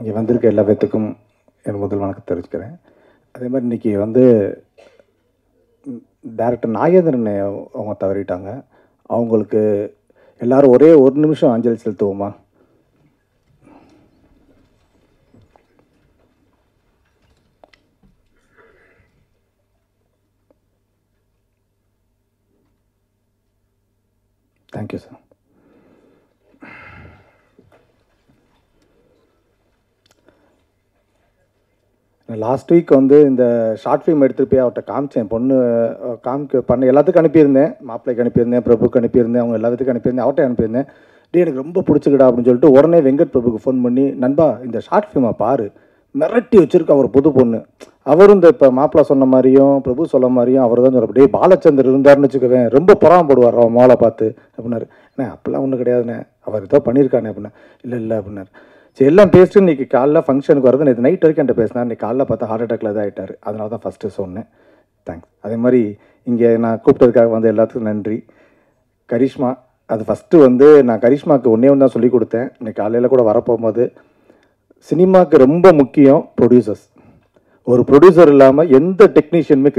இங்கே வந்திருக்க எல்லா பேர்த்துக்கும் என் முதல் வணக்கம் தெரிவிச்சுக்கிறேன். அதே மாதிரி இன்றைக்கி டைரக்டர் நாகேந்திரன் அவங்க தவறிட்டாங்க. அவங்களுக்கு எல்லாரும் ஒரே ஒரு நிமிஷம் அஞ்சலி செலுத்துவோமா? Thank you sir. லாஸ்ட் வீக் இந்த ஷார்ட் ஃபிலிம் எடுத்துகிட்டு போய் அவர்கிட்ட காமிச்சேன். பொண்ணு பண்ண எல்லாத்துக்கும் அனுப்பியிருந்தேன். மாப்பிள்ளைக்கு அனுப்பியிருந்தேன், பிரபுக்கு அனுப்பியிருந்தேன், அவங்க எல்லாத்துக்கும் அனுப்பியிருந்தேன், அவர்கிட்ட அனுப்பியிருந்தேன். எனக்கு ரொம்ப பிடிச்சிக்கிடா அப்படின்னு சொல்லிட்டு உடனே வெங்கட் பிரபுக்கு ஃபோன் பண்ணி, நண்பா இந்த ஷார்ட் ஃபிலிமை பாரு, மிரட்டி வச்சுருக்க அவர் புது பொண்ணு. அவரும் இப்போ மாப்பிள்ளை சொன்ன மாதிரியும் பிரபு சொல்ல மாதிரியும் அவர் தான் சொல்ல, பாலச்சந்தர் இருந்தாருன்னு வச்சுக்குவேன், ரொம்ப பொறாமப்படுவார் அவன் மோளை பார்த்து அப்படின்னாரு. அண்ணே அப்படிலாம் ஒன்றும் கிடையாதுண்ணே, அவர் ஏதோ பண்ணியிருக்கானே அப்படின்னா. இல்லை அப்படின்னாரு. சரி எல்லாம் பேசிட்டு இன்றைக்கி காலைல ஃபங்க்ஷனுக்கு வரது, நேற்று நைட் வரைக்கும் என்கிட்ட பேசினார். இன்றைக்கி காலைல பார்த்தா ஹார்ட் அட்டாக்ல தான் ஆகிட்டார். அதனால தான் ஃபஸ்ட்டு சொன்னேன். தேங்க்ஸ். அதே மாதிரி இங்கே நான் கூப்பிட்டதுக்காக எல்லாத்துக்கும் நன்றி. கரிஷ்மா, அது ஃபஸ்ட்டு நான் கரிஷ்மாவுக்கு ஒன்றே ஒன்று தான் சொல்லிக் கொடுத்தேன். இன்றைக்கி காலையில் கூட வரப்போகும்போது, சினிமாவுக்கு ரொம்ப முக்கியம் ப்ரொடியூசர்ஸ். ஒரு ப்ரொடியூசர் இல்லாமல் எந்த டெக்னீஷியனுமே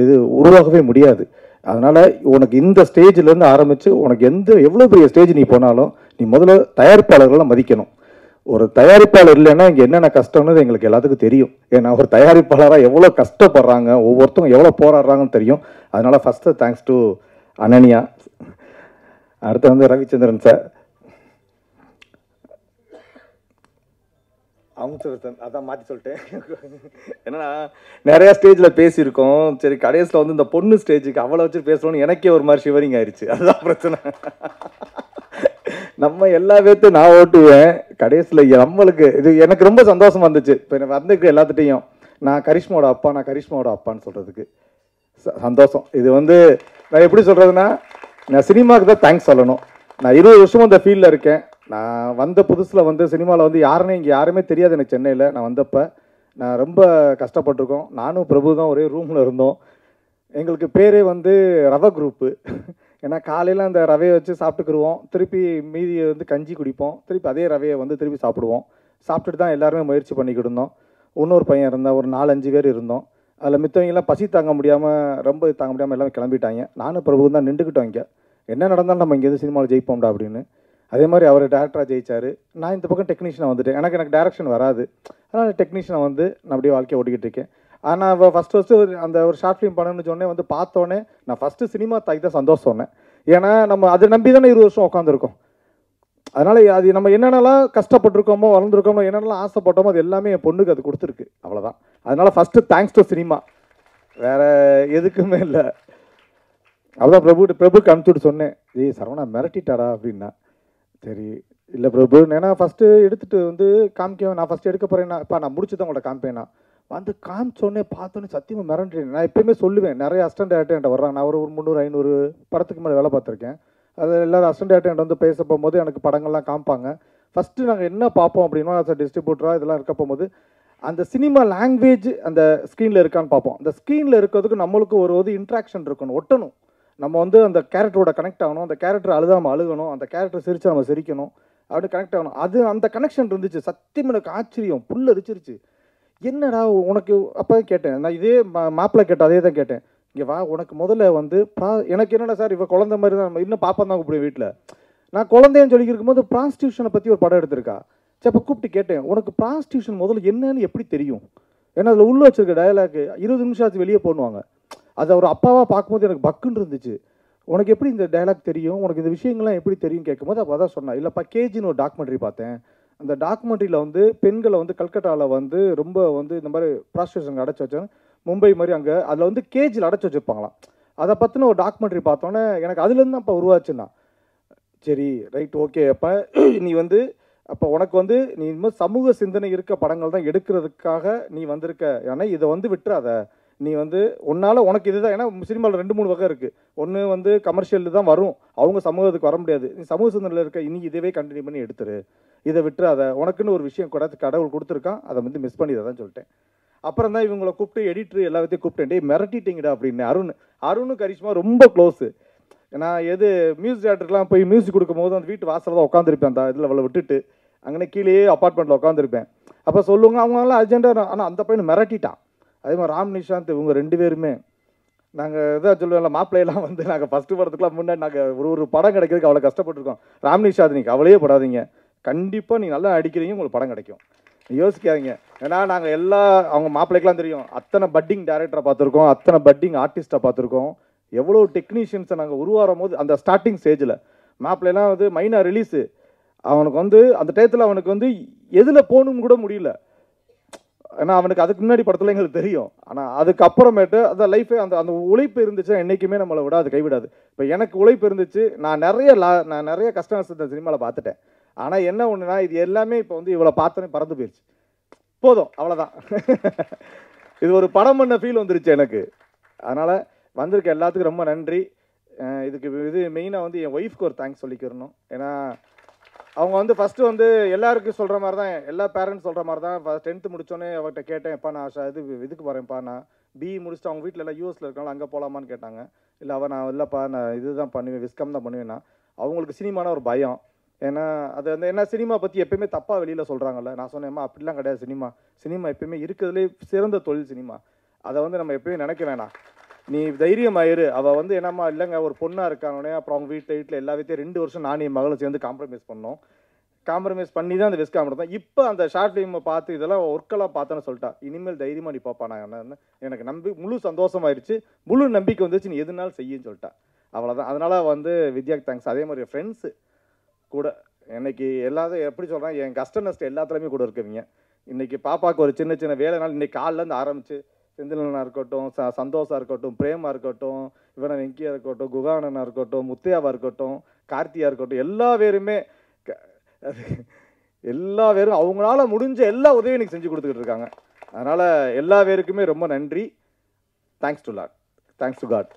இது உருவாகவே முடியாது. அதனால் உனக்கு இந்த ஸ்டேஜ்லேருந்து ஆரம்பித்து உனக்கு எவ்வளோ பெரிய ஸ்டேஜ் நீ போனாலும் நீ முதல்ல தயாரிப்பாளர்களை மதிக்கணும். ஒரு தயாரிப்பாளர் இல்லைன்னா இங்கே என்னென்ன கஷ்டம்னு எங்களுக்கு எல்லாத்துக்கும் தெரியும். ஏன்னா ஒரு தயாரிப்பாளராக எவ்வளோ கஷ்டப்படுறாங்க, ஒவ்வொருத்தரும் எவ்வளோ போராடுறாங்கன்னு தெரியும். அதனால் ஃபஸ்ட்டு தேங்க்ஸ் டு அனன்யா. அடுத்து ரவிச்சந்திரன் சார், அதான் மாற்றி சொல்லிட்டேன். ஏன்னா நிறையா ஸ்டேஜில் பேசியிருக்கோம். சரி கடைசியில் இந்த பொண்ணு ஸ்டேஜுக்கு அவளை வச்சு பேசணும்னு எனக்கே ஒரு மாதிரி ஷிவரிங் ஆயிடுச்சு. அதுதான் பிரச்சனை. நம்ம எல்லா பேர்த்தையும் நான் ஓட்டுவேன், கடைசியில் நம்மளுக்கு இது எனக்கு ரொம்ப சந்தோஷமா இருந்துச்சு. இப்போ எனக்கு வந்துருக்கு எல்லாத்துட்டையும் நான் கரிஷ்மாவோட அப்பான்னு சொல்கிறதுக்கு சந்தோஷம். இது நான் எப்படி சொல்கிறதுனா, நான் சினிமாவுக்கு தான் தேங்க்ஸ் சொல்லணும். நான் 20 வருஷமும் இந்த ஃபீல்டில் இருக்கேன். நான் வந்த புதுசில் சினிமாவில் யாருன்னே இங்கே யாருமே தெரியாது எனக்கு. சென்னையில் நான் வந்தப்போ நான் ரொம்ப கஷ்டப்பட்டிருக்கோம். நானும் பிரபு தான் ஒரே ரூமில் இருந்தோம். எங்களுக்கு பேரே ரவ குரூப்பு. ஏன்னா காலையில் அந்த ரவையை வச்சு சாப்பிட்டுக்குருவோம், திருப்பி மீதியை கஞ்சி குடிப்போம், திருப்பி அதே ரவையை திருப்பி சாப்பிடுவோம். சாப்பிட்டுட்டு தான் எல்லாருமே முயற்சி பண்ணிக்கிட்டு இருந்தோம். இன்னொரு பையன் இருந்தால் ஒரு 4-5 பேர் இருந்தோம். அதில் மித்தவங்கெல்லாம் பசி தாங்க முடியாமல் எல்லாம் கிளம்பிட்டாங்க. நானும் பிரபு தான் நின்றுக்கிட்டோம். இங்கே என்ன நடந்தாலும் நம்ம இங்கேருந்து சினிமாவில் ஜெயிப்போம்டா அப்படின்னு. அதே மாதிரி அவர் டேரக்டராக ஜெயிச்சார். நான் இந்த பக்கம் டெக்னீஷியனாக வந்துட்டேன். எனக்கு டைரக்ஷன் வராது. அதனால் டெக்னீஷியனை நான் அப்படியே வாழ்க்கையை ஓட்டிக்கிட்டு இருக்கேன். ஆனால் ஃபஸ்ட்டு அந்த ஒரு ஷார்ட் ஃபிலிம் பண்ணணும்னு சொன்னே பார்த்தோன்னே நான் ஃபஸ்ட்டு சினிமா தாய்க்கு தான் சந்தோஷம் சொன்னேன். ஏன்னா நம்ம அதை நம்பி தானே 20 வருஷம் உட்காந்துருக்கோம். அதனால் அது நம்ம என்னென்னலாம் கஷ்டப்பட்டுருக்கோமோ, வளர்ந்துருக்கோமோ, என்னென்னலாம் ஆசைப்பட்டோமோ அது எல்லாமே என் பொண்ணுக்கு அது கொடுத்துருக்கு. அவ்வளோதான். அதனால் ஃபஸ்ட்டு தேங்க்ஸ் டு சினிமா, வேறு எதுக்குமே இல்லை. அவ்வளோதான். பிரபுக்கு அனுப்பிச்சுட்டு சொன்னேன், சரவணா மிரட்டிட்டாடா அப்படின்னா. சரி இல்லை பிரபு, ஏன்னா ஃபஸ்ட்டு எடுத்துகிட்டு காமிக்க நான் ஃபஸ்ட்டு எடுக்க போகிறேன்னா, இப்போ நான் முடிச்சு தான் உங்கள்கிட்ட காமிப்பேன்னா காமிச்சோடனே பார்த்தோன்னே சத்தியமாக மிரண்டுறேன். நான் எப்பயுமே சொல்லுவேன், நிறைய அசிஸ்டன்ட் டேரக்டர் வர்றாங்க. நான் ஒரு 300-500 படத்துக்கு மேலே வேலை பார்த்துருக்கேன். அது எல்லோரும் அசிஸ்டன்ட் டேரக்டர் பேச போகும்போது எனக்கு படங்கள்லாம் காமிப்பாங்க. ஃபஸ்ட்டு நாங்கள் என்ன பார்ப்போம் அப்படின்னா, டிஸ்ட்ரிபியூட்டராக இதெல்லாம் இருக்க போகும்போது அந்த சினிமா லாங்குவேஜ் அந்த ஸ்க்ரீனில் இருக்கான்னு பார்ப்போம். அந்த ஸ்க்ரீனில் இருக்கிறதுக்கு நம்மளுக்கு ஒரு இன்ட்ராக்ஷன் இருக்கணும், ஒட்டணும். நம்ம அந்த கேரக்டரோட கனெக்ட் ஆகணும், அந்த கேரக்டர் அழுதாமல் அழுகணும், அந்த கேரக்டர் சிரிச்சா நம்ம சிரிக்கணும், அப்படி கனெக்ட் ஆகணும். அந்த கனெக்ஷன் இருந்துச்சு. சத்தியம் எனக்கு ஆச்சரியம், புல் அரிச்சிருச்சு. என்னடா உனக்கு அப்போ கேட்டேன், நான் இதே மாப்பிள்ளை கேட்டேன், அதே தான் கேட்டேன். இங்கே வா, உனக்கு முதல்ல எனக்கு என்னடா சார் இவ குழந்தை மாதிரி தான், நம்ம இன்னும் பாப்பா தான் கூப்பிடுவேன் வீட்டில். நான் குழந்தைன்னு சொல்லி இருக்கும்போது ப்ராஸ்டியூஷனை பற்றி ஒரு படம் எடுத்திருக்கா. சரி அப்போ கூப்பிட்டு கேட்டேன், உனக்கு ப்ராஸ்டியூஷன் முதல்ல என்னன்னு எப்படி தெரியும்? ஏன்னா அதில் உள்ள வச்சிருக்க டயலாக் 20 நிமிஷம் ஆச்சு வெளியே போடுவாங்க. அதை ஒரு அப்பாவாக பார்க்கும்போது எனக்கு பக்குன்னு இருந்துச்சு. உனக்கு எப்படி இந்த டைலாக் தெரியும், உனக்கு இந்த விஷயங்கள்லாம் எப்படி தெரியும் கேட்கும்போது அப்போ அதான் சொன்னேன், இல்லைப்பா கேஜின்னு ஒரு டாக்குமெண்ட்ரி பார்த்தேன். அந்த டாக்குமெண்ட்ரியில் பெண்களை கல்கட்டாவில் ரொம்ப இந்த மாதிரி ப்ராஸ்டியூஷன் அடைச்சி வச்சாங்க. மும்பை மாதிரி அங்கே அதில் கேஜில் அடைச்சி வச்சுருப்பாங்களாம். அதை பற்றின ஒரு டாக்குமெண்ட்ரி பார்த்தோன்னே எனக்கு அதுலேருந்து தான் அப்போ உருவாச்சுன்னா. சரி ரைட் ஓகே, அப்போ நீ அப்போ உனக்கு நீ இனிமேல் சமூக சிந்தனை இருக்க படங்கள் தான் எடுக்கிறதுக்காக நீ வந்திருக்க. ஏன்னா இதை விட்டுறாத. நீ உன்னால் உனக்கு இதுதான். ஏன்னா சினிமாவில் 2-3 வகை இருக்குது. ஒன்று கமர்ஷியல் தான் வரும், அவங்க சமூகத்துக்கு வர முடியாது. நீ சமூக சிந்தனையில் இருக்க இனி இதுவே கண்டினியூ பண்ணி எடுத்துரு, இதை விட்டுறாத. உனக்குன்னு ஒரு விஷயம் கடவுள் கொடுத்துருக்கான், அதை மிஸ் பண்ணிதான் சொல்லிட்டேன். அப்புறம் தான் இவங்களை கூப்பிட்டு எடிட்டர் எல்லாத்தையும் கூப்பிட்டேன், மிரட்டிட்டீங்கடா அப்படின்னு. அருணும் கரிஷ்மா ரொம்ப க்ளோஸு. ஏன்னா மியூசிக் டேரக்டர்லாம் போய் மியூசிக் கொடுக்கும் போது அந்த வீட்டு வாசலில் தான் உட்காந்துருப்பேன். அந்த இதில் அவளை விட்டுட்டு அங்கே கீழேயே அப்பார்ட்மெண்ட்டில் உட்காந்துருப்பேன். அப்போ சொல்லுவாங்க அவங்களாம் அர்ஜென்ட்டாக. ஆனால் அந்த பையன் மிரட்டிட்டான். அதே மாதிரி ராம் நிஷாந்த் இவங்க 2 பேருமே நாங்கள் இதாக சொல்லுவோம்ல, மாப்பிள்ளையெல்லாம் வந்து நாங்கள் ஃபஸ்ட்டு படத்துக்குலாம் முன்னாடி நாங்கள் ஒரு படம் கிடைக்கிறதுக்கு அவ்வளோ கஷ்டப்பட்டுருக்கோம். ராம் நிஷாந்த் நீங்கள் கவலையே படாதீங்க, கண்டிப்பாக நீங்கள் நல்லா அடிக்கிறீங்க, உங்களுக்கு படம் கிடைக்கும், யோசிக்காதீங்க. ஏன்னா நாங்கள் அவங்க மாப்பிள்ளைக்கெலாம் தெரியும், அத்தனை பட்டிங் டைரக்டரை பார்த்துருக்கோம், அத்தனை பட்டிங் ஆர்டிஸ்ட்டை பார்த்துருக்கோம், எவ்வளோ டெக்னீஷியன்ஸை நாங்கள் உருவாகும் போது அந்த ஸ்டார்டிங் ஸ்டேஜில் மாப்பிள்ளைலாம் வந்து மைனா ரிலீஸு, அவனுக்கு வந்து அந்த டயத்தில் அவனுக்கு வந்து எதில் போகணும்னு கூட முடியல. ஏன்னா அவனுக்கு அதுக்கு முன்னாடி படத்தில் எங்களுக்கு தெரியும். ஆனால் அதுக்கப்புறமேட்டு அந்த லைஃபே அந்த உழைப்பு இருந்துச்சுன்னா என்றைக்குமே நம்மளை விடாது, கைவிடாது. இப்போ எனக்கு உழைப்பு இருந்துச்சு, நான் நிறைய கஷ்டம் இந்த சினிமாவில் பார்த்துட்டேன். ஆனால் என்ன ஒன்றுனா இது எல்லாமே இப்போ வந்து இவ்வளோ பார்த்தோன்னே பறந்து போயிடுச்சு, போதும் அவ்வளோதான். இது ஒரு படம் பண்ண ஃபீல் வந்துருச்சு எனக்கு. அதனால் வந்திருக்க எல்லாத்துக்கும் ரொம்ப நன்றி. இது மெயினாக வந்து என் ஒய்ஃப்க்கு ஒரு தேங்க்ஸ் சொல்லிக்கிறணும். ஏன்னா அவங்க வந்து ஃபஸ்ட்டு வந்து எல்லாருக்கும் சொல்கிற மாதிரி தான், எல்லா பேரண்ட்ஸ் சொல்கிற மாதிரி தான். 10th முடித்தோடனே அவர்கிட்ட கேட்டேன், எப்பா நான் இதுக்கு போகிறேன்ப்பா, நான் பிஇ முடிச்சுட்டு அவங்க வீட்டில் எல்லாம் யூஎஸில் இருக்காங்களா, அங்கே போகலாமான்னு கேட்டாங்க. இல்லை நான் இல்லைப்பா நான் இதுதான் பண்ணுவேன், விஸ்கம் தான் பண்ணுவேன்னா. அவங்களுக்கு சினிமான ஒரு பயம். ஏன்னா அது வந்து என்ன, சினிமா பற்றி எப்பயுமே தப்பாக வெளியில் சொல்கிறாங்கல்ல. நான் சொன்னேன்மா அப்படிலாம் கிடையாது, சினிமா எப்பயுமே இருக்கிறதுலே சிறந்த தொழில் சினிமா. அதை வந்து நம்ம எப்பயுமே நினைக்க வேணாம், நீ தைரியமாயிரு. அவள் வந்து என்னம்மா இல்லைங்க ஒரு பொண்ணாக இருக்கானே. அப்புறம் அவங்க வீட்டில் எல்லா வீட்டையும் 2 வருஷம் நானும் என் மகளும் சேர்ந்து காம்ப்ரமைஸ் பண்ணி தான் அந்த விஸ்காம் எடுத்தேன். இப்போ அந்த ஷார்ட் ஃபிலிமை பார்த்து இதெல்லாம் ஒர்க்கெல்லாம் பார்த்தேன்னு சொல்லிட்டா, இனிமேல் தைரியமாக நீ பாப்பா, நான் எனக்கு முழு சந்தோஷமாயிருச்சு, முழு நம்பிக்கை வந்துச்சு, நீ எதுனாலும் செய்யுன்னு சொல்லிட்டா. அவ்வளோதான். அதனால் வந்து வித்யாக்கு தேங்க்ஸ். அதே மாதிரி ஃப்ரெண்ட்ஸு கூட இன்னைக்கு எல்லாத்தையும் எப்படி சொல்கிறேன், என் கஷ்ட நஷ்டம் எல்லாத்துலேயுமே கூட இருக்குவீங்க. இன்றைக்கி பாப்பாவுக்கு ஒரு சின்ன சின்ன வேலைனால இன்றைக்கி காலிலேருந்து ஆரம்பிச்சு செந்திலனா இருக்கட்டும், சந்தோஷா இருக்கட்டும், பிரேமா இருக்கட்டும், இவனை வெங்கியா இருக்கட்டும், குகானனா இருக்கட்டும், முத்தையாவா இருக்கட்டும், கார்த்தியா இருக்கட்டும், எல்லா பேரும் அவங்களால முடிஞ்ச எல்லா உதவியும் எனக்கு செஞ்சு கொடுத்துக்கிட்டு இருக்காங்க. அதனால் எல்லா பேருக்குமே ரொம்ப நன்றி. Thanks to God.